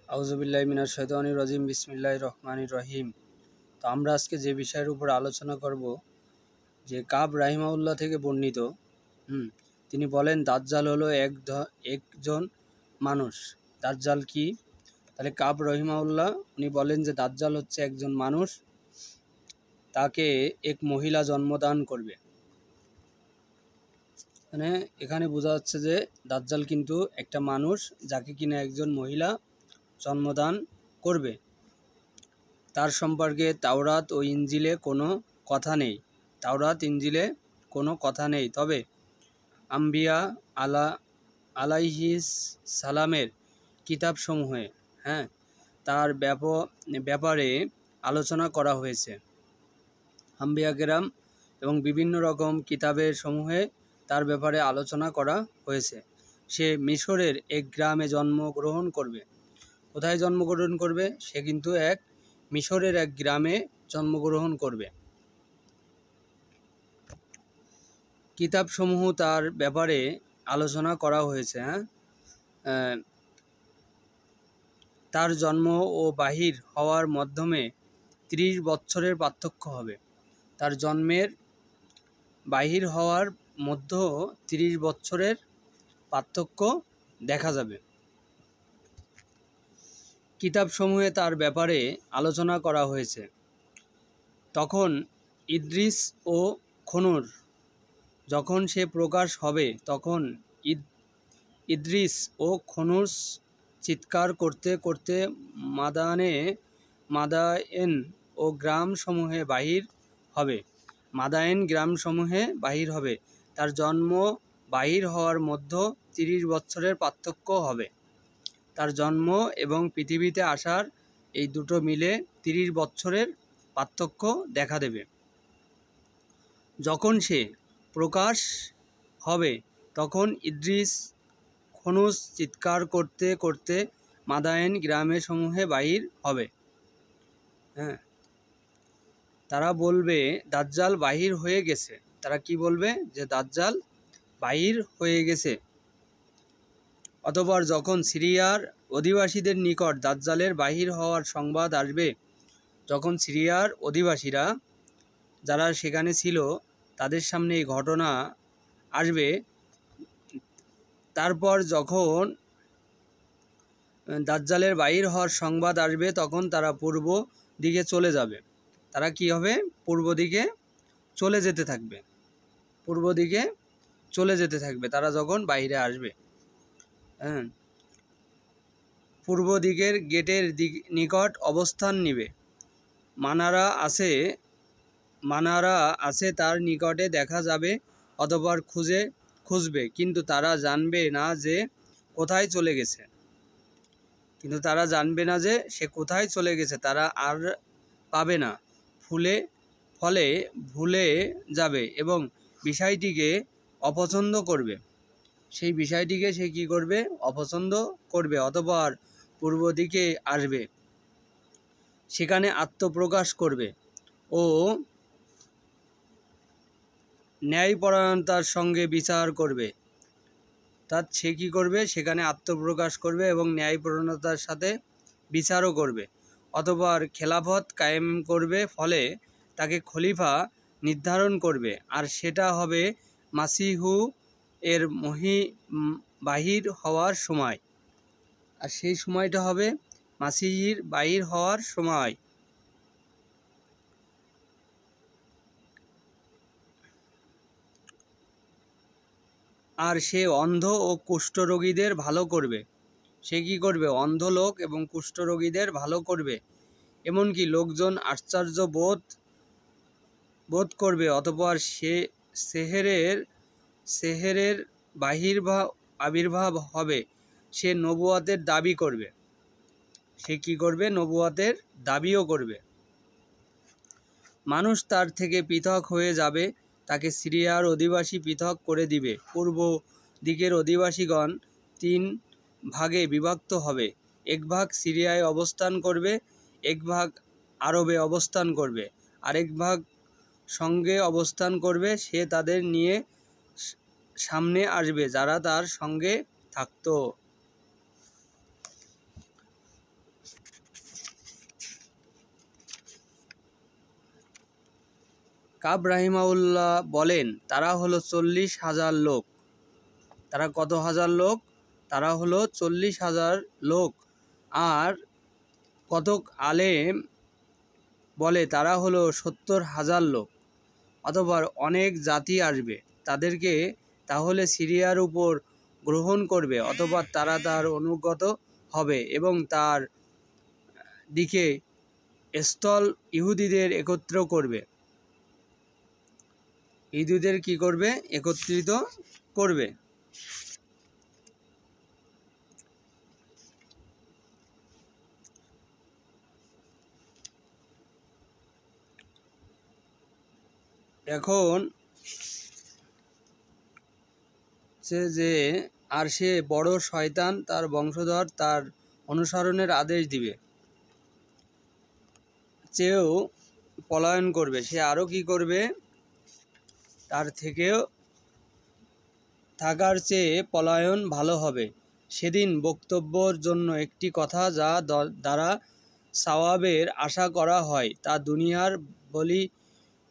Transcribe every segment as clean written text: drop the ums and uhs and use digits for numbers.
আউযুবিল্লাহি মিনাশ শাইতানির রাজিম বিসমিল্লাহির রহমানির রহিম। তো আমরা আজকে যে বিষয়ের উপর আলোচনা করব যে কাব রাহিমাহুল্লাহ থেকে বর্ণিত তিনি বলেন দাজ্জাল হলো একজন মানুষ। দাজ্জাল কি? তাহলে কাব রাহিমাহুল্লাহ উনি বলেন যে দাজ্জাল হচ্ছে একজন মানুষ, তাকে এক মহিলা জন্মদান করবে। মানে এখানে বোঝা যাচ্ছে যে দাজ্জাল কিন্তু একটা মানুষ, যাকে কিনা একজন মহিলা জন্মদান করবে। তার সম্পর্কে তাওরাত ও ইনজিলে কোনো কথা নেই। তবে আম্বিয়া আলাইহিস সালামের কিতাবসমূহে তার ব্যাপারে আলোচনা করা হয়েছে। আম্বিয়া কেরাম এবং বিভিন্ন রকম কিতাবের সমূহে তার ব্যাপারে আলোচনা করা হয়েছে। সে মিশরের এক গ্রামে জন্মগ্রহণ করবে। কোথায় জন্মগ্রহণ করবে? সে কিন্তু মিশরের এক গ্রামে জন্মগ্রহণ করবে। কিতাবসমূহ তার ব্যাপারে আলোচনা করা হয়েছে। তার জন্ম ও বাহির হওয়ার মাধ্যমে 30 বছরের পার্থক্য হবে। তার জন্মের বাহির হওয়ার মধ্যে 30 বছরের পার্থক্য দেখা যাবে। কিতাবসমূহে তার ব্যাপারে আলোচনা করা হয়েছে। তখন ইদ্রিস ও খনুর যখন সে প্রকাশ হবে, তখন ইদ্রিস ও খনুস চিৎকার করতে করতে মাদায়েন ও গ্রামসমূহে বাহির হবে। তার জন্ম বাহির হওয়ার মধ্যে 30 বছরের পার্থক্য হবে। তার জন্ম এবং পৃথিবীতে আসার এই দুটো মিলে 30 বছরের পার্থক্য দেখা দেবে। যখন সে প্রকাশ হবে, তখন ইদ্রিস খনুস চিৎকার করতে করতে মাদায়েন গ্রামে সমূহে বাহির হবে। তারা বলবে দাজ্জাল বাহির হয়ে গেছে। তারা কি বলবে? যে দাজ্জাল বাহির হয়ে গেছে। অতঃপর যখন সিরিয়ার অধিবাসীদের নিকট দাজ্জালের বাহির হওয়ার সংবাদ আসবে, যখন সিরিয়ার অধিবাসীরা যারা সেখানে ছিল তাদের সামনে এই ঘটনা আসবে, তারপর যখন দাজ্জালের বাহির হওয়ার সংবাদ আসবে, তখন তারা পূর্ব দিকে চলে যাবে। তারা কি হবে? পূর্ব দিকে চলে যেতে থাকবে তারা যখন বাইরে আসবে। পূর্ব দিকের গেটের নিকট অবস্থান নিবে। মানারা আছে তার নিকটে দেখা যাবে। অতঃপর খুঁজবে, কিন্তু তারা জানবে না যে সে কোথায় চলে গেছে। তারা আর পাবে না। ফলে ভুলে যাবে এবং বিষয়টিকে অপছন্দ করবে। সেই বিষয়টিকে সে কি করবে? অপছন্দ করবে। অতঃপর পূর্ব দিকে আসবে, সেখানে আত্মপ্রকাশ করবে ও ন্যায়পরায়ণতার সঙ্গে বিচার করবে। সে কি করবে? সেখানে আত্মপ্রকাশ করবে এবং ন্যায়পরায়ণতার সাথে বিচারও করবে। অতঃপর খেলাফত কায়েম করবে। ফলে তাকে খলিফা নির্ধারণ করবে, আর সেটা হবে মাসিহু এর বাহির হওয়ার সময়। আর সেই সময়টা হবে মাসিহির বাহির হওয়ার সময়। আর সে অন্ধ ও কুষ্ঠরোগীদের ভালো করবে। সে কি করবে? অন্ধ লোক এবং কুষ্ঠরোগীদের ভালো করবে। এমনকি লোকজন আশ্চর্য বোধ করবে। অতঃপর সে সেহেরের আবির্ভাব হবে। সে নবুয়তের দাবি করবে। সে কি করবে? নবুয়তের দাবিও করবে। মানুষ তার থেকে পৃথক হয়ে যাবে। তাকে সিরিয়ার অধিবাসী পৃথক করে দিবে। পূর্ব দিকের অধিবাসীগণ 3 ভাগে বিভক্ত হবে। এক ভাগ সিরিয়ায় অবস্থান করবে, এক ভাগ আরবে অবস্থান করবে, আরেক ভাগ সঙ্গে অবস্থান করবে। সে তাদের নিয়ে সামনে আসবে যারা তার সঙ্গে থাকত। কাব রাহিমাউল্লাহ বলেন, তারা হলো 40,000 লোক। তারা কত হাজার লোক? তারা হলো 40,000 লোক। আর কতক আলেম বলে তারা হলো 70,000 লোক। অতঃপর অনেক জাতি আসবে, তাদেরকে তাহলে সিরিয়ার উপর গ্রহণ করবে, অতঃপর তারা তার অনুগত হবে এবং তার দিকে স্থল ইহুদিদের একত্র করবে। ইহুদিদের কি করবে? একত্রিত করবে। এখন সে বড় শয়তান তার বংশধর তার অনুসরণের আদেশ দিবে, চেয়েও পলায়ন করবে। সে আরও কি করবে? তার থেকেও থাকার চেয়ে পলায়ন ভালো হবে। সেদিন বক্তব্যর জন্য একটি কথা যা দ্বারা সওয়াবের আশা করা হয় তা দুনিয়ার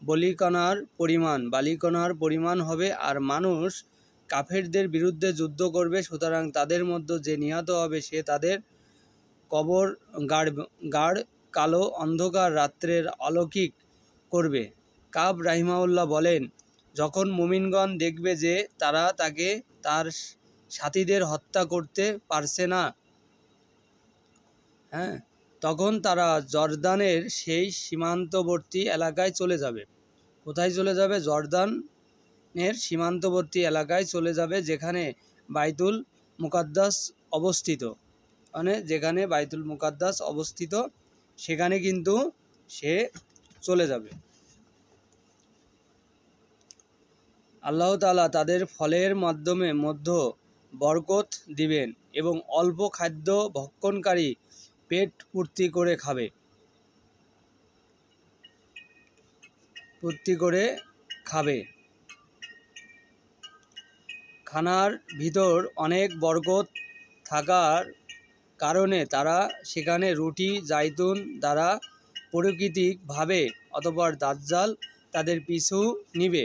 বালিকণার পরিমাণ হবে, আর মানুষ কাফেরদের বিরুদ্ধে যুদ্ধ করবে। সুতরাং তাদের মধ্যে যে নিহত হবে সে তাদের কবর গাঢ় কালো অন্ধকার রাত্রের অলৌকিক করবে। কাব রাহিমাউল্লাহ বলেন, যখন মুমিনগণ দেখবে যে তারা তাকে তার সাথীদের হত্যা করতে পারছে না, তখন তারা জর্দানের সেই সীমান্তবর্তী এলাকায় চলে যাবে। কোথায় চলে যাবে? জর্দানের সীমান্তবর্তী এলাকায় চলে যাবে, যেখানে বাইতুল মুকাদ্দাস অবস্থিত। যেখানে বাইতুল মুকাদ্দাস অবস্থিত সেখানে কিন্তু সে চলে যাবে। আল্লাহ তাআলা তাদের ফলের মাধ্যমে বরকত দিবেন এবং অল্প খাদ্য ভক্ষণকারী পেট পূর্তি করে খাবে। খানার ভিতর অনেক বরকত থাকার কারণে তারা সেখানে রুটি জাইতুন দ্বারা প্রাকৃতিকভাবে, অতঃপর দাজ্জাল তাদের পিছু নিবে।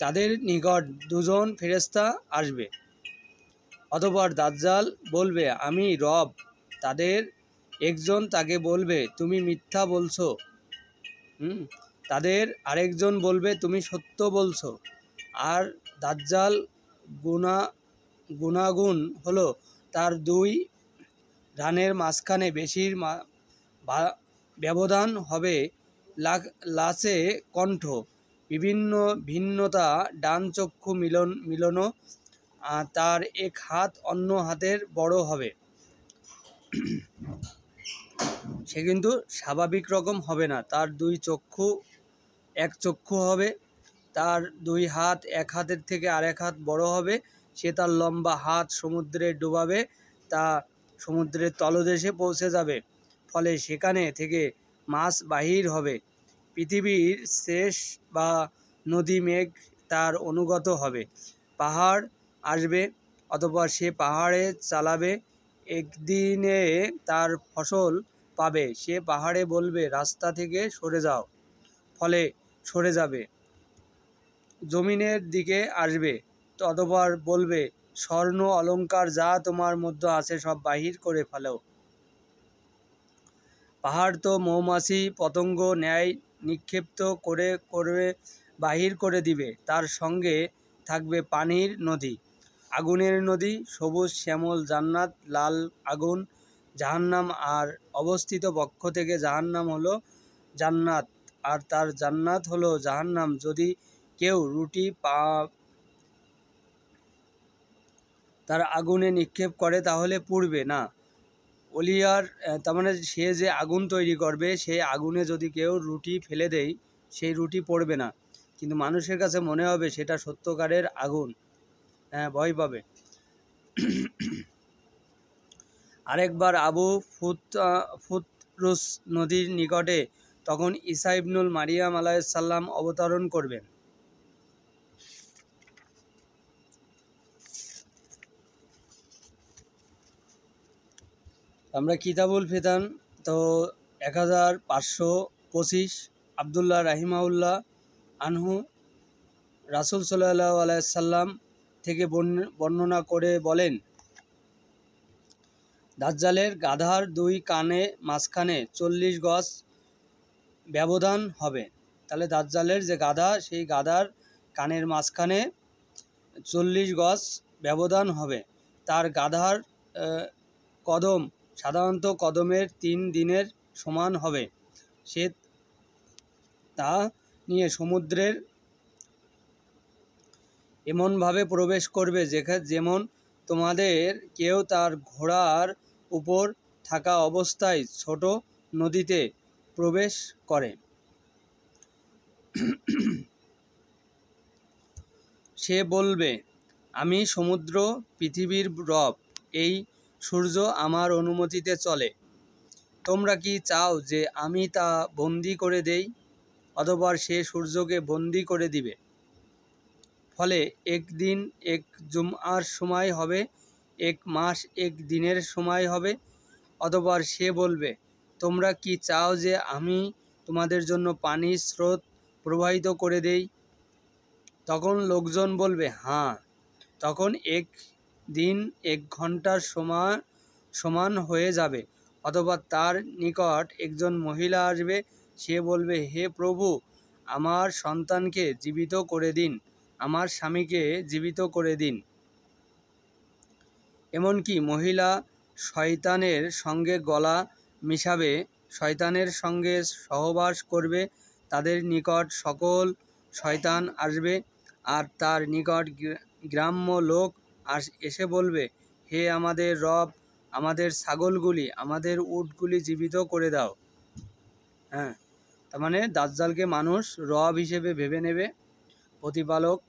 তাদের নিকট দুজন ফেরেশতা আসবে, অতঃপর দাজ্জাল বলবে, আমি রব। তাদের একজন তাকে বলবে, তুমি মিথ্যা বলছো। তাদের আরেকজন বলবে, তুমি সত্য বলছো। আর দাজ্জাল গুণাগুণ হলো তার দুই রানের মাঝখানে বেশির ব্যবধান হবে লাচে কণ্ঠ, বিভিন্ন ভিন্নতা, ডান চক্ষু মিলনো, তার এক হাত অন্য হাতের বড় হবে। সে কিন্তু স্বাভাবিক রকম হবে না। তার এক চক্ষু হবে, তার দুই হাত এক হাতের থেকে আরেক হাত বড় হবে। সে তার লম্বা হাত সমুদ্রে ডুবাবে, তা সমুদ্রের তলদেশে পৌঁছে যাবে, ফলে সেখানে থেকে মাছ বাহির হবে। পৃথিবীর শেষ বা নদী মেঘ তার অনুগত হবে। পাহাড় আসবে, অতঃপর সে পাহাড়ে চালাবে। একদিনে তার ফসল পাবে। সে পাহাড়ে বলবে, রাস্তা থেকে সরে যাও, ফলে সরে যাবে। জমিনের দিকে আসবে, অতঃপর বলবে, স্বর্ণ অলংকার যা তোমার মধ্যে আছে সব বাহির করে ফেলো। পাহাড় তো মৌমাছি পতঙ্গ ন্যায় নিক্ষিপ্ত করে বাহির করে দিবে। তার সঙ্গে থাকবে পানির নদী, আগুনের নদী, সবুজ শ্যামল জান্নাত, লাল আগুন জাহান্নাম। আর অবস্থিত পক্ষ থেকে জাহান্নাম হলো জান্নাত, আর তার জান্নাত হলো জাহান্নাম। যদি কেউ রুটি তার আগুনে নিক্ষেপ করে তাহলে পুড়বে না। তার মানে সে যে আগুন তৈরি করবে, সেই আগুনে যদি কেউ রুটি ফেলে দেয়, সেই রুটি পড়বে না, কিন্তু মানুষের কাছে মনে হবে সেটা সত্যকারের আগুন, ভয় পাবে। আরেকবার আবু ফুতরুস নদীর নিকটে তখন ঈসা ইবনুল মারিয়াম আলাইহিস সালাম অবতরণ করবেন। আমরা কিতাবুল ফিতান তো 1525 আবদুল্লাহ রাহিমাহুল্লাহ আনহু রাসূল সাল্লাল্লাহু আলাইহি সাল্লাম থেকে বর্ণনা করে বলেন, দাজ্জালের গাধার দুই কানে মাঝখানে 40 গজ ব্যবধান হবে। তাহলে দাজ্জালের যে গাধা, সেই গাধার কানের মাঝখানে 40 গজ ব্যবধান হবে। তার গাধার কদম সাধারণত কদমের 3 দিনের সমান হবে। সে তা নিয়ে সমুদ্রের এমনভাবে প্রবেশ করবে যেমন তোমাদের কেউ তার ঘোড়ার উপর থাকা অবস্থায় ছোট নদীতে প্রবেশ করে। সে বলবে, আমি সমুদ্র পৃথিবীর রব, এই সূর্য আমার অনুমতিতে চলে। তোমরা কি চাও যে আমি তা বন্দি করে দেই? অতঃপর সে সূর্যকে বন্দি করে দিবে। ফলে এক দিন এক জুমআর সময় হবে, এক মাস এক দিনের সময় হবে। অতঃপর সে বলবে, তোমরা কি চাও যে আমি তোমাদের জন্য পানির স্রোত প্রবাহিত করে দেই? তখন লোকজন বলবে, হ্যাঁ। তখন এক দিন 1 ঘন্টার সমান হয়ে যাবে। অতঃপর তার নিকট একজন মহিলা আসবে। সে বলবে, হে প্রভু, আমার সন্তানকে জীবিত করে দিন, আমার স্বামীকে জীবিত করে দিন। এমনকি মহিলা শয়তানের সঙ্গে গলা মিশাবে, শয়তানের সঙ্গে সহবাস করবে। তাদের নিকট সকল শয়তান আসবে, আর তার নিকট গ্রাম্য লোক এসে বলবে, হে আমাদের রব, আমাদের ছাগলগুলি, আমাদের উটগুলি জীবিত করে দাও। হ্যাঁ, তার মানে দাজ্জালকে মানুষ রব হিসেবে ভেবে নেবে, প্রতিপালক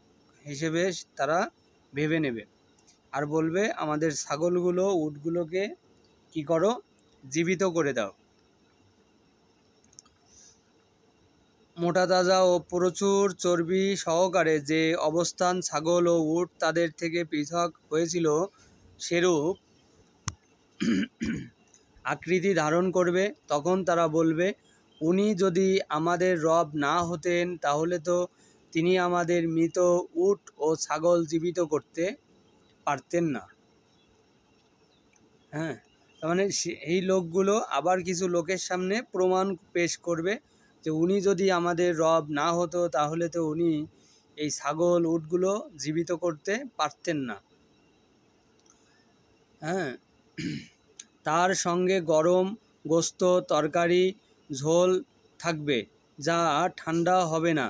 হিসেবে তারা ভেবে নেবে, আর বলবে আমাদের ছাগলগুলো, উটগুলোকে কি করো, জীবিত করে দাও। মোটা তাজা ও প্রচুর চর্বি সহকারে যে অবস্থান ছাগল ও উট তাদের থেকে পৃথক হয়েছিল, সেরূপ আকৃতি ধারণ করবে। তখন তারা বলবে, উনি যদি আমাদের রব না হতেন, তাহলে তো তিনি আমাদের মৃত উট ও ছাগল জীবিত করতে পারতেন না। হ্যাঁ, তার মানে এই লোকগুলো আবার কিছু লোকের সামনে প্রমাণ পেশ করবে যে উনি যদি আমাদের রব না হতো, তাহলে তো উনি এই ছাগল উটগুলো জীবিত করতে পারতেন না। হ্যাঁ, তার সঙ্গে গরম গোস্ত, তরকারি, ঝোল থাকবে, যা ঠান্ডা হবে না।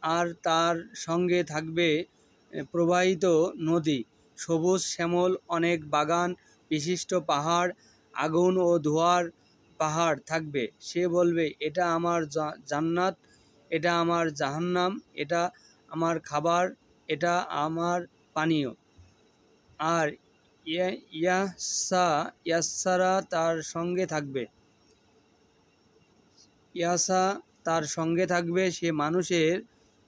আর তার সঙ্গে থাকবে প্রবাহিত নদী, সবুজ শ্যামল অনেক বাগান বিশিষ্ট পাহাড়, আগুন ও ধোঁয়ার পাহাড় থাকবে। সে বলবে, এটা আমার জান্নাত, এটা আমার জাহান্নাম, এটা আমার খাবার, এটা আমার পানীয়। আর ইয়াসারা তার সঙ্গে থাকবে, ইয়াসা তার সঙ্গে থাকবে। সে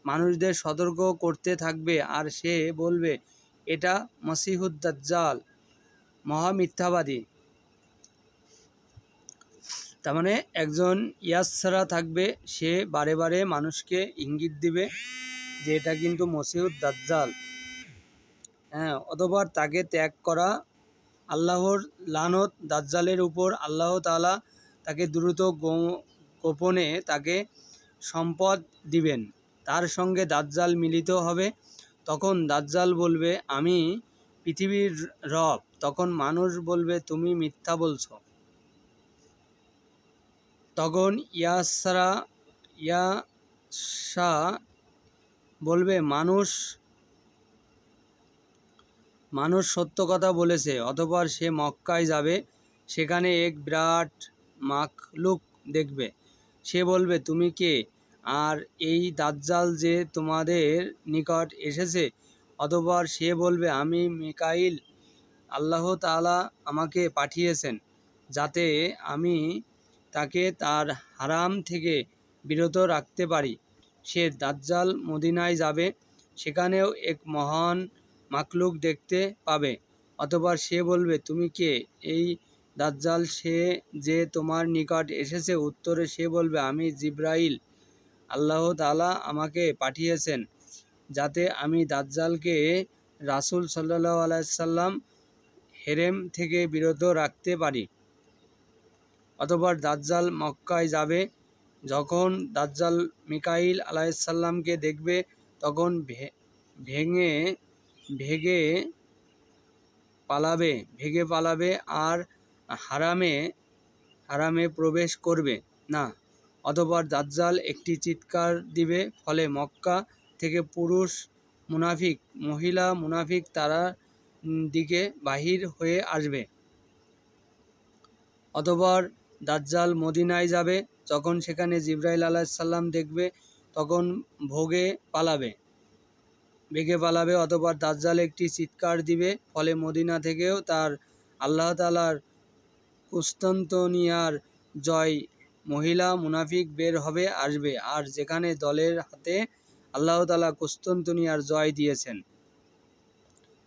মানুষদের সতর্ক করতে থাকবে, আর সে বলবে, এটা মসিহুদ দাজ্জাল, মহামিথ্যাবাদী। তার মানে একজন ইয়াসরা থাকবে, সে বারে বারে মানুষকে ইঙ্গিত দিবে যে এটা কিন্তু মসিহুদ দাজ্জাল। হ্যাঁ, অতঃপর তাকে ত্যাগ করা। আল্লাহর লানত দাজ্জালের উপর। আল্লাহ তাআলা তাকে দ্রুত গোপনে তাকে সম্পদ দিবেন। তার সঙ্গে দাজ্জাল মিলিত হবে। তখন দাজ্জাল বলবে, আমি পৃথিবীর রব। তখন মানুষ বলবে, তুমি মিথ্যা বলছো। তখন ইয়াসা বলবে, মানুষ সত্য কথা বলেছে। অতঃপর সে মক্কায় যাবে, সেখানে এক বিরাট মাখলুক দেখবে। সে বলবে, তুমি কে? আর এই দাজ্জাল যে তোমাদের নিকট এসেছে। অতঃপর সে বলবে, আমি মিকাইল, আল্লাহ তাআলা আমাকে পাঠিয়েছেন যাতে আমি তাকে তার হারাম থেকে বিরত রাখতে পারি। সে দাজ্জাল মদিনায় যাবে, সেখানেও এক মহান মাখলুক দেখতে পাবে। অতঃপর সে বলবে, তুমি কে? এই দাজ্জাল সে যে তোমার নিকট এসেছে। উত্তরে সে বলবে, আমি জিবরাইল, আল্লাহ তাআলা আমাকে পাঠিয়েছেন যাতে আমি দাজ্জালকে রাসূল সাল্লাল্লাহু আলাইহি সাল্লাম হেরেম থেকে বিরত রাখতে পারি। অতঃপর দাজ্জাল মক্কায় যাবে। যখন দাজ্জাল মিকাইল আলাইহিস সালামকে দেখবে তখন ভেগে পালাবে আর হারামে প্রবেশ করবে না। অতঃপর দাজ্জাল একটি চিৎকার দিবে, ফলে মক্কা থেকে পুরুষ মুনাফিক, মহিলা মুনাফিক তারা দিকে বাহির হয়ে আসবে। অতঃপর দাজ্জাল মদিনায় যাবে। যখন সেখানে জিবরাইল আলাইহিস সালাম দেখবে তখন ভেগে পালাবে। অতঃপর দাজ্জাল একটি চিৎকার দিবে, ফলে মদিনা থেকেও তার আল্লাহ তাআলার কুস্তান্তনিয়ার জয় মহিলা মুনাফিক বের হবে আসবে, আর যেখানে দলের হাতে আল্লাহ তাআলা কুস্তান্তনিয়ার জয় দিয়েছেন।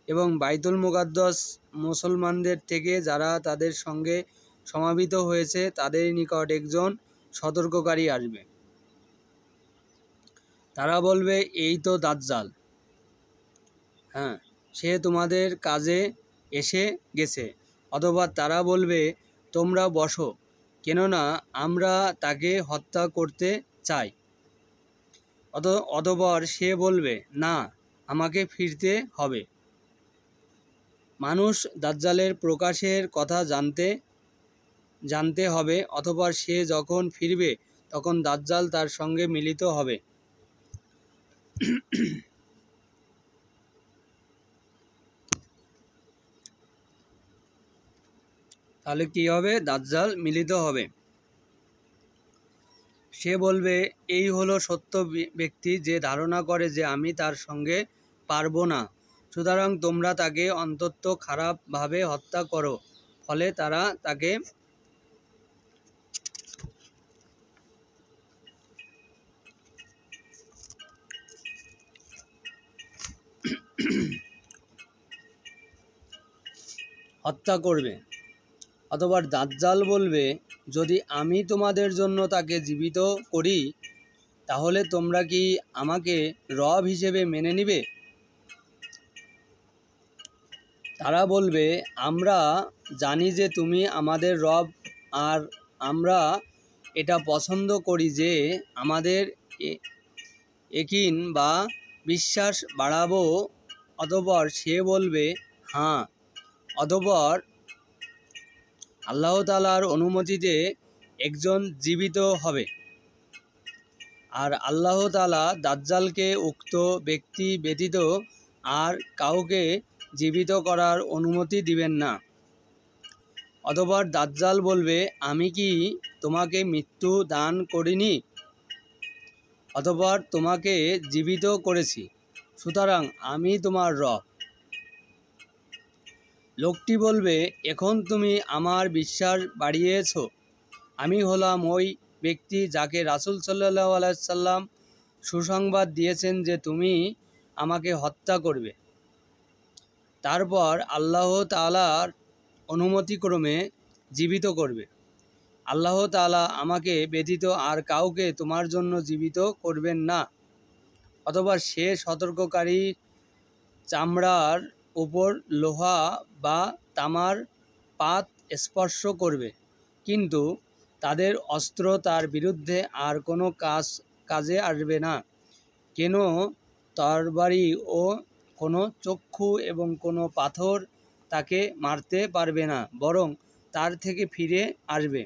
এবং বাইতুল মুকাদ্দাস মুসলমানদের থেকে যারা তাদের সঙ্গে সমাবেত হয়েছে তাদের নিকট একজন সতর্ককারী আসবে। তারা বলবে, এই তো দাজ্জাল, হ্যাঁ, সে তোমাদের কাজে এসে গেছে। অথবা তারা বলবে, তোমরা বসো, কেননা আমরা তাকে হত্যা করতে চাই। অতঃপর সে বলবে, না, আমাকে ফিরতে হবে। মানুষ দাজ্জালের প্রকাশের কথা জানতে হবে। অতঃপর সে যখন ফিরবে তখন দাজ্জাল তার সঙ্গে মিলিত হবে। তাহলে কি হবে? দাজ্জাল মিলিত হবে। সে বলবে, এই হলো সত্য ব্যক্তি যে ধারণা করে যে আমি তার সঙ্গে পারব না, সুতরাং তোমরা তাকে অন্তত খারাপভাবে হত্যা করো। ফলে তারা তাকে হত্যা করবে। অথবা দাজ্জাল বলবে, যদি আমি তোমাদের জন্য তাকে জীবিত করি তাহলে তোমরা কি আমাকে রব হিসেবে মেনে নিবে? তারা বলবে, আমরা জানি যে তুমি আমাদের রব, আর আমরা এটা পছন্দ করি যে আমাদের ইয়াকিন বা বিশ্বাস বাড়াবো। অতঃপর সে বলবে, হ্যাঁ। অতঃপর আল্লাহ তাআলার অনুমতিতে একজন জীবিত হবে, আর আল্লাহ তাআলা দাজ্জালকে উক্ত ব্যক্তি ব্যতীত আর কাউকে জীবিত করার অনুমতি দিবেন না। অতঃপর দাজ্জাল বলবে, আমি কি তোমাকে মৃত্যু দান করিনি? অতঃপর তোমাকে জীবিত করেছি, সুতরাং আমি তোমার রব। লোকটি বলবে, এখন তুমি আমার বিশ্বাস বাড়িয়েছ। আমি হলাম ওই ব্যক্তি যাকে রাসূল সাল্লাল্লাহু আলাইহি সাল্লাম সুসংবাদ দিয়েছেন যে তুমি আমাকে হত্যা করবে। তারপর আল্লাহ তাআলার অনুমতিক্রমে জীবিত করবে। আল্লাহ তাআলা আমাকে ব্যতীত আর কাউকে তোমার জন্য জীবিত করবেন না। অথবা সে সতর্ককারী চামড়ার উপর লোহা বা তামার পাত স্পর্শ করবে, কিন্তু তাদের অস্ত্র তার বিরুদ্ধে আর কোনো কাজে আসবে না। কেন তরবারি ও কোনো চক্ষু এবং কোনো পাথর তাকে মারতে পারবে না, বরং তার থেকে ফিরে আসবে,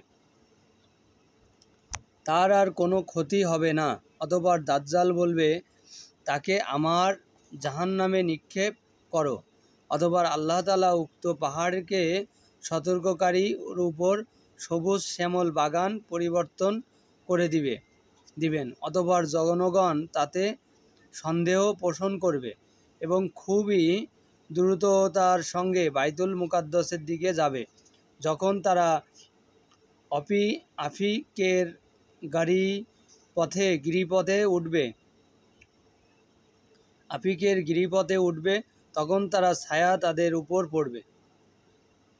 তার আর কোনো ক্ষতি হবে না। অতঃপর দাজ্জাল বলবে, তাকে আমার জাহান্নামে নিক্ষেপ করো। অতঃপর আল্লাহ তাআলা উক্ত পাহাড়কে সতর্ককারীর উপর সবুজ শ্যামল বাগান পরিবর্তন করে দিবেন। অতঃপর জনগণ তাতে সন্দেহ পোষণ করবে এবং খুবই দ্রুততার সঙ্গে বাইতুল মুকাদ্দাসের দিকে যাবে। যখন তারা আফিকের গিরিপথে উঠবে, তখন তারা ছায়া তাদের উপর পড়বে।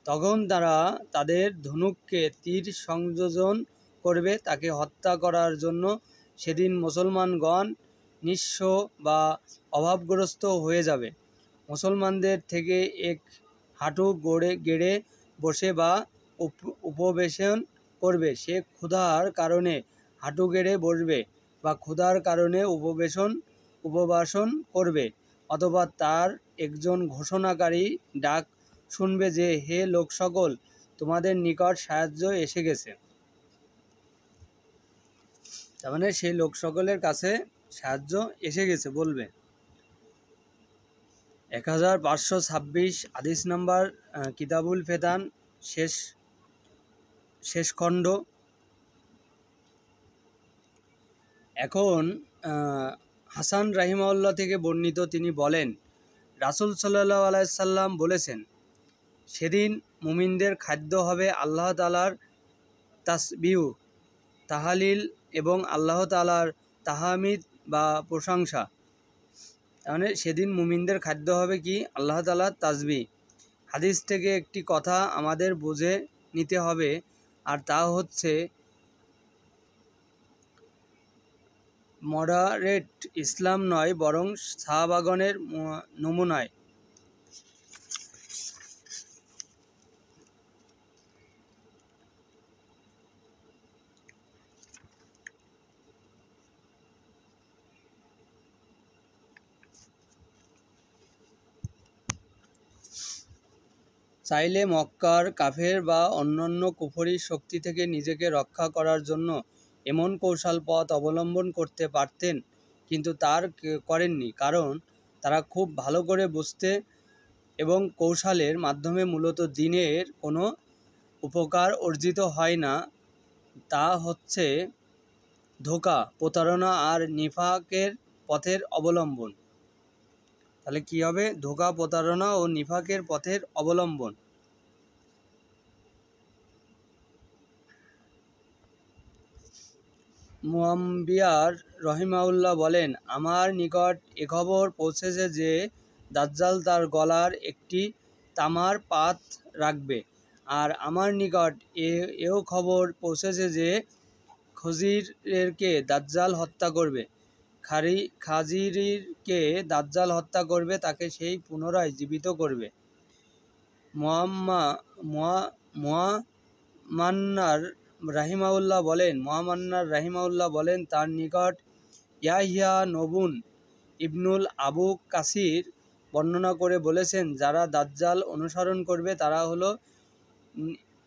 তখন তারা তাদের ধনুককে তীর সংযোজন করবে তাকে হত্যা করার জন্য সেদিন মুসলমানগণ নিঃস্ব বা অভাবগ্রস্ত হয়ে যাবে। মুসলমানদের থেকে এক হাঁটু গেড়ে বসে বা উপবেশন করবে, সে ক্ষুধার কারণে হাঁটু গেড়ে বসবে বা ক্ষুধার কারণে উপবাসন করবে, অথবা তার একজন ঘোষণাকারী ডাক শুনবে যে, হে লোক সকল, তোমাদের নিকট সাহায্য এসে গেছে। তার মানে সেই লোক সকলের কাছে সাহায্য এসে গেছে বলবে। 1526 হাদিস নাম্বার, কিতাবুল ফেতান, শেষ খণ্ড। এখন হাসান রাহিমাহুল্লাহ থেকে বর্ণিত, তিনি বলেন, রাসূল সাল্লাল্লাহু আলাইহি সাল্লাম বলেছেন, সেদিন মুমিনদের খাদ্য হবে আল্লাহ তাআলার তাসবিহ, তাহালিল এবং আল্লাহ তাআলার তাহমিদ বা প্রশংসা। মানে সেদিন মুমিনদের খাদ্য হবে কি? আল্লাহ তাআলার তাসবিহ। হাদিস থেকে একটি কথা আমাদের বুঝে নিতে হবে, আর তা হচ্ছে মডারেট ইসলাম নয়, বরং সাহাবাগণের নমুনায়। চাইলে মক্কার কাফের বা অন্যান্য কুফরি শক্তি থেকে নিজেকে রক্ষা করার জন্য এমন কৌশল পথ অবলম্বন করতে পারতেন, কিন্তু তার করেননি, কারণ তারা খুব ভালো করে বুঝতে এবং কৌশলের মাধ্যমে মূলত দ্বীনের কোনো উপকার অর্জিত হয় না। তা হচ্ছে ধোঁকা, প্রতারণা আর নিফাকের পথের অবলম্বন। তাহলে কি হবে? ধোঁকা, প্রতারণা ও নিফাকের পথের অবলম্বন। মুয়াম্বিয়ার রহিমাহুল্লাহ বলেন, আমার নিকট এ খবর পৌঁছেছে যে দাজ্জাল তার গলার একটি তামার পাত রাখবে, আর আমার নিকট এও খবর পৌঁছেছে যে খজিরকে দাজ্জাল হত্যা করবে। খাজিরকে দাজ্জাল হত্যা করবে, তাকে সেই পুনরায় জীবিত করবে। মুহাম্মান্নার রাহিমাহুল্লাহ বলেন, তার নিকট ইয়াহইয়া নবুন ইবনুল আবু কাসির বর্ণনা করে বলেছেন, যারা দাজ্জাল অনুসরণ করবে তারা হলো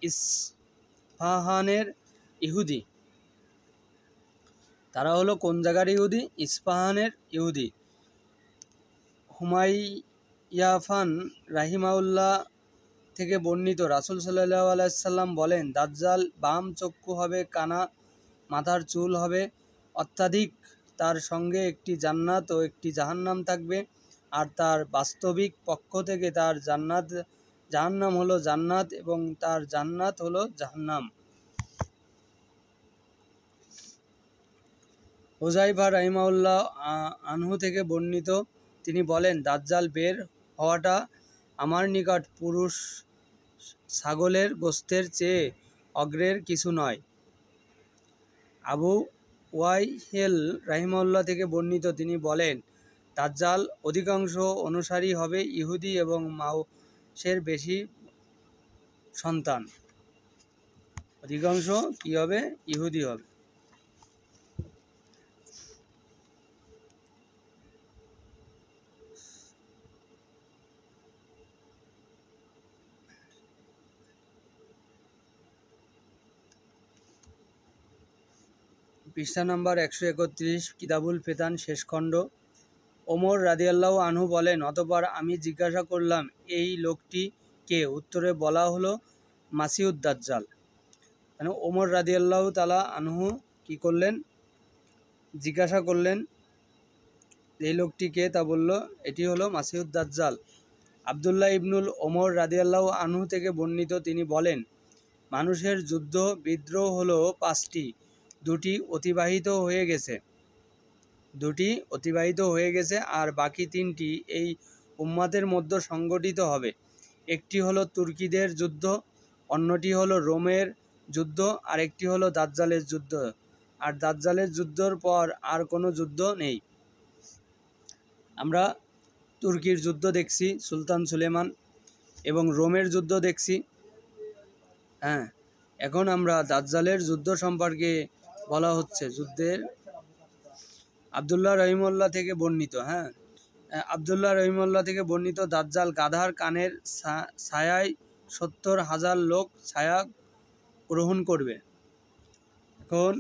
ইসফাহানের ইহুদি। তারা হলো কোন জায়গার ইহুদি? ইসফাহানের ইহুদি। হুমাইয়াফান রাহিমাহুল্লাহ থেকে বর্ণিত, রাসূল সাল্লাল্লাহু আলাইহি সাল্লাম বলেন, দাজ্জাল বাম চক্ষু হবে, কানা, মাথার চুল হবে অত্যাধিক, তার সঙ্গে একটি জান্নাত ও একটি জাহান্নাম থাকবে, আর তার বাস্তবিক পক্ষ থেকে তার জাহান্নাম হলো জান্নাত এবং তার জান্নাত হলো জাহান্নাম। হুযায়ফা রাহিমাহুল্লাহ আনহু থেকে বর্ণিত, তিনি বলেন, দাজ্জাল বের হওয়াটা আমার নিকট পুরুষ ছাগলের গোস্তের চেয়ে অগ্রের কিছু নয়। আবু ওয়াইহেল রাহিমাহুল্লাহ থেকে বর্ণিত, তিনি বলেন, দাজ্জাল অধিকাংশ অনুসারী হবে ইহুদি এবং মাউসের বেশি সন্তান। অধিকাংশ কি হবে? ইহুদি হবে। পৃষ্ঠা নাম্বার 131, কিতাবুল ফেতান, শেষ খণ্ড। ওমর রাদিয়াল্লাহু আনহু বলেন, অতঃপর আমি জিজ্ঞাসা করলাম, এই লোকটি কে? উত্তরে বলা হলো, মাসিহুদ দাজ্জাল। মানে ওমর রাদিয়াল্লাহু তাআলা আনহু কি করলেন? জিজ্ঞাসা করলেন এই লোকটি কে? তা বলল, এটি হলো মাসিহুদ দাজ্জাল। আব্দুল্লাহ ইবনুল ওমর রাদিয়াল্লাহু আনহু থেকে বর্ণিত, তিনি বলেন, মানুষের যুদ্ধ বিদ্রোহ হলো 5টি, দুটি অতিবাহিত হয়ে গেছে আর বাকি 3টি এই উম্মতের মধ্যে সংগঠিত হবে। একটি হলো তুর্কিদের যুদ্ধ, অন্যটি হলো রোমের যুদ্ধ, আর একটি হলো দাজ্জালের যুদ্ধ। আর দাজ্জালের যুদ্ধর পর আর কোনো যুদ্ধ নেই। আমরা তুর্কির যুদ্ধ দেখছি, সুলতান সুলেমান, এবং রোমের যুদ্ধ দেখছি। হ্যাঁ, এখন আমরা দাজ্জালের যুদ্ধ সম্পর্কে বলা হচ্ছে। যুদ্ধের আবদুল্লাহ রহিমউল্লাহ থেকে বর্ণিত। আবদুল্লাহ রহিমউল্লাহ থেকে বর্ণিত, দাজ্জাল গাধার কানের ছায়ায় 70,000 লোক ছায়া গ্রহণ করবে। এখন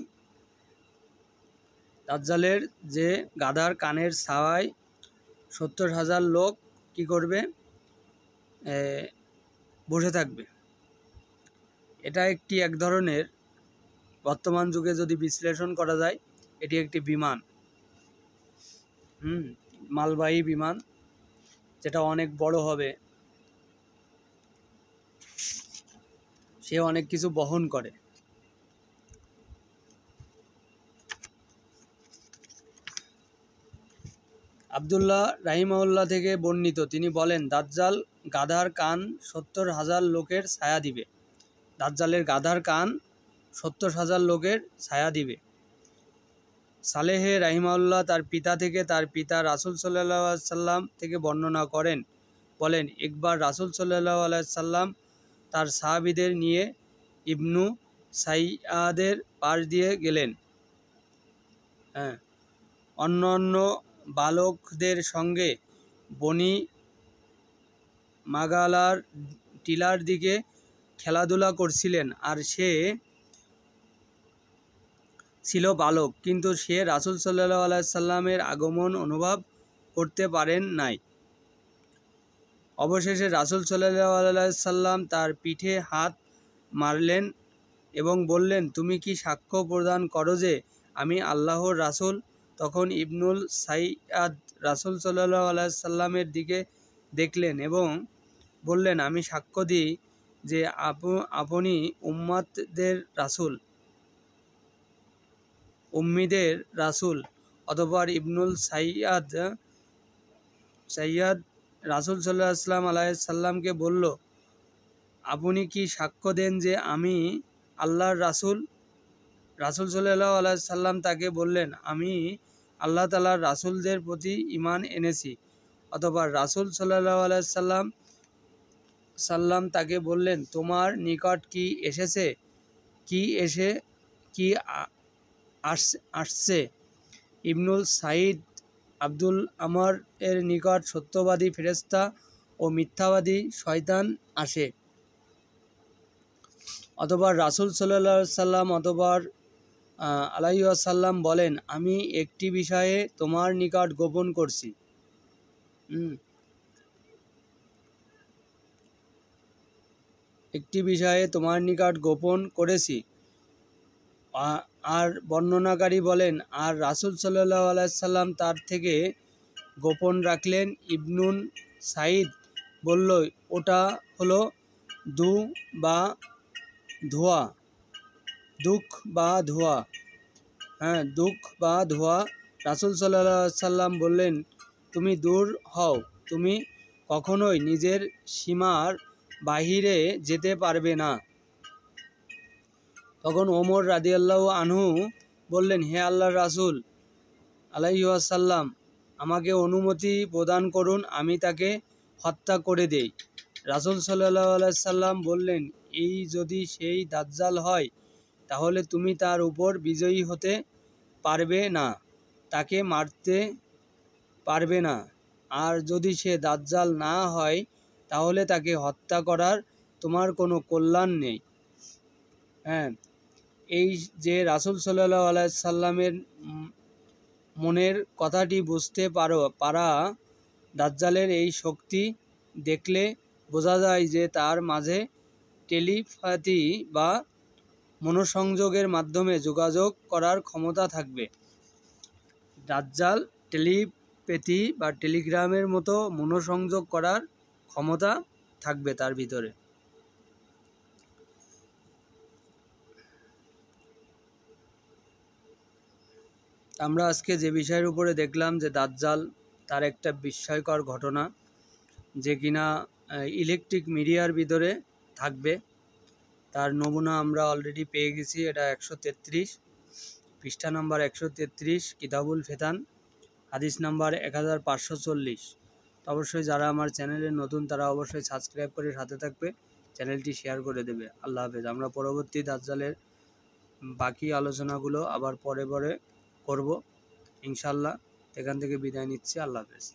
দাজ্জালের যে গাধার কানের ছায়ায় 70,000 লোক কি করবে? বসে থাকবে। এটা এক ধরনের, বর্তমান যুগে যদি বিশ্লেষণ করা যায়, এটি একটি বিমান, মালবাহী বিমান, যেটা অনেক বড় হবে, সে অনেক কিছু বহন করে। আবদুল্লাহ রাহিমাহুল্লাহ থেকে বর্ণিত, তিনি বলেন, দাজ্জাল গাধার কান 70,000 লোকের ছায়া দিবে। দাজ্জালের গাধার কান 70,000 লোকের ছায়া দিবে। সালেহে রাহিমাহুল্লাহ তার পিতা থেকে, তার পিতা রাসূল সাল্লাল্লাহু আলাইহি সাল্লাম থেকে বর্ণনা করেন, বলেন, একবার রাসূল সাল্লাল্লাহু আলাইহি সাল্লাম তার সাহাবীদের নিয়ে ইবনু সাইয়াদের পাশ দিয়ে গেলেন। অন্য বালকদের সঙ্গে বনি মাগালার টিলার দিকে খেলাধুলা করছিলেন। আর সে ছিল বালক, কিন্তু সে রাসূল সাল্লাল্লাহু আলাইহি সাল্লামের আগমন অনুভব করতে পারেন নাই। অবশেষে রাসূল সাল্লাল্লাহু আলাইহি সাল্লাম তার পিঠে হাত মারলেন এবং বললেন, তুমি কি সাক্ষ্য প্রদান করো যে আমি আল্লাহর রাসূল? তখন ইবনুল সাইয়াদ রাসূল সাল্লাল্লাহু আলাইহি সাল্লামের দিকে দেখলেন এবং বললেন, আমি সাক্ষ্য দিই যে আপনি উম্মীদের রাসূল। অতঃপর ইবনুল সাইয়াদ রাসূল সাল্লাল্লাহু আলাইহি সাল্লামকে বলল, আপনি কি সাক্ষ্য দেন যে আমি আল্লাহর রাসূল? রাসূল সাল্লাল্লাহু আলাইহি সাল্লাম তাকে বললেন, আমি আল্লাহ তাআলার রাসূলদের প্রতি ঈমান এনেছি। অতঃপর রাসূল সাল্লাল্লাহু আলাইহি সাল্লাম তাকে বললেন, তোমার নিকট কি এসেছে? কি আসছে? ইবনুল সাইদ আব্দুল আমর এর নিকট সত্যবাদী ফেরেশতা ও মিথ্যাবাদী শয়তান আসে। অতঃপর রাসূল সাল্লাল্লাহু আলাইহি ওয়াসাল্লাম বলেন, আমি একটি বিষয়ে তোমার নিকট গোপন করছি। আর বর্ণনাকারী বলেন, আর রাসূল সাল্লাল্লাহু আলাইহি সাল্লাম তার থেকে গোপন রাখলেন। ইবনুল সাইদ বলল, ওটা হলো দুঃখ বা ধোঁয়া। রাসূল সাল্লাল্লাহু আলাইহি সাল্লাম বললেন, তুমি দূর হও, তুমি কখনোই নিজের সীমার বাহিরে যেতে পারবে না। তখন ওমর রাদিয়াল্লাহু আনহু বললেন, হে আল্লাহর রাসূল আলাইহি ওয়াসাল্লাম, আমাকে অনুমতি প্রদান করুন, আমি তাকে হত্যা করে দেই। রাসূল সাল্লাল্লাহু আলাইহি সাল্লাম বললেন, এই যদি সেই দাজ্জাল হয়, তাহলে তুমি তার উপর বিজয়ী হতে পারবে না, তাকে মারতে পারবে না। আর যদি সে দাজ্জাল না হয়, তাহলে তাকে হত্যা করার তোমার কোনো কল্যাণ নেই। এই যে রাসূল সাল্লাল্লাহু আলাইহি সাল্লামের মনের কথাটি বুঝতে পারা দাজ্জালের এই শক্তি দেখলে বোঝা যায় যে তার মাঝে টেলিপ্যাথি বা মনোসংযোগের মাধ্যমে যোগাযোগ করার ক্ষমতা থাকবে। দাজ্জাল টেলিপ্যাথি বা টেলিগ্রামের মতো মনোসংযোগ করার ক্ষমতা থাকবে তার ভিতরে। আমরা আজকে যে বিষয়ের উপরে দেখলাম যে দাজ্জাল, তার একটা বিস্ময়কর ঘটনা, যে কিনা ইলেকট্রিক মিডিয়ার ভিতরে থাকবে। তার নমুনা আমরা অলরেডি পেয়ে গেছি, এটা 133। পৃষ্ঠা নাম্বার 133, কিতাবুল ফেতান, হাদিস নাম্বার 1540। অবশ্যই যারা আমার চ্যানেলে নতুন তারা অবশ্যই সাবস্ক্রাইব করে সাথে থাকবে, চ্যানেলটি শেয়ার করে দেবে। আল্লাহ হাফেজ। আমরা পরবর্তী দাজ্জালের বাকি আলোচনাগুলো আবার পরে করব ইনশাল্লাহ। এখান থেকে বিদায় নিচ্ছি। আল্লাহ হাফেজ।